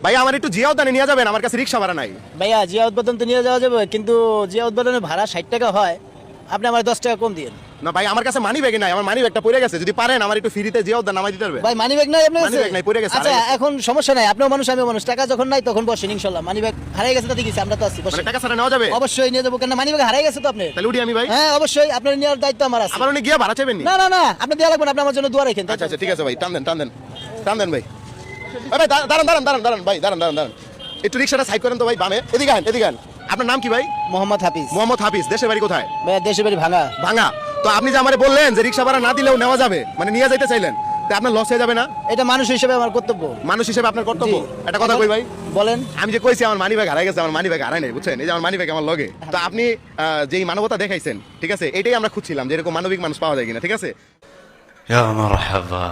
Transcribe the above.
ভাই আমার একটু জিয়া উদ্যানে নিয়ে যাবেন, আমার কাছে রিক্সা ভাড়া নাই। ভাইয়া জিয়া উদ্বোধন তো নিয়ে যাওয়া যাবে, কিন্তু জিয়া উদ্বোধনের ভাড়া 60 টাকা হয়, আপনি আমার 10 টাকা কম দিন। না ভাই আমার কাছে মানি ব্যাগ নাই, আমার মানি ব্যাগটা পড়ে গেছে, যদি পারেন আমার একটু ফ্রিতে জিয়া উদ্যান নামাই দিতে পারবেন। ভাই মানি ব্যাগ নাই আপনার মানি কাছে? ব্যাগ নাই, পড়ে গেছে, আচ্ছা হারাই গেছে। এখন সমস্যা নাই, আপনিও মানুষ আমিও মানুষ, টাকা যখন নাই তখন বসেন ইনশাআল্লাহ। মানি ব্যাগ হারিয়ে গেছে তাতে কিছু, আমরা তো আছি, মানে বসেন। টাকা ছাড়া নেওয়া যাবে? অবশ্যই নিয়ে যাবো, কেন মানি ব্যাগ হারিয়ে গেছে তো আপনি। তাহলে উঠি আমি ভাই। হ্যাঁ অবশ্যই, আপনার নেওয়ার দায়িত্ব আমার আছে। আবার উনি গিয়ে ভাড়া চাইবেন নি? না না না, আপনি দেওয়া লাগবে না, আপনি আমার জন্য দোয়া রাখেন। আচ্ছা আচ্ছা ঠিক আছে ভাই, টান দেন টান দেন টান দেন ভাই। ভাই দাঁড়ান দাঁড়ান দাঁড়ান দাঁড়ান ভাই, দাঁড়ান দাঁড়ান দাঁড়ান, একটু রিক্সাটা সাইড করেন তো ভাই, বামে, এদিকে আন এদিকে আন। আপনার নাম কি ভাই? মোহাম্মদ হাফিজ। মোহাম্মদ হাফিজ। দেশের বাড়ি কোথায়? ভাইয়া দেশের বাড়ি ভাঙা। ভাঙা। তো আপনি যে আমারে বললেন যে রিক্সা ভাড়া না দিলেও নেওয়া যাবে, মানে নিয়ে যাইতে চাইলেন, তা আপনার লস হয়ে যাবে না? এটা মানুষ হিসেবে আমার কর্তব্য। মানুষ হিসেবে আপনার কর্তব্য। জি। একটা কথা কই ভাই, বলেন। আমি যে কইছি আমার মানি ব্যাগ হারাই গেছে, আমার মানি ব্যাগ হারাই নাই, বুঝছেন? এই যে আমার মানি ব্যাগ আমার লগে। তো আপনি যেই মানবতা দেখাইছেন, ঠিক আছে, এটাই আমরা খুঁজছিলাম যে এরকম মানবিক মানুষ পাওয়া যায় কিনা, ঠিক আছে? يا مرحبا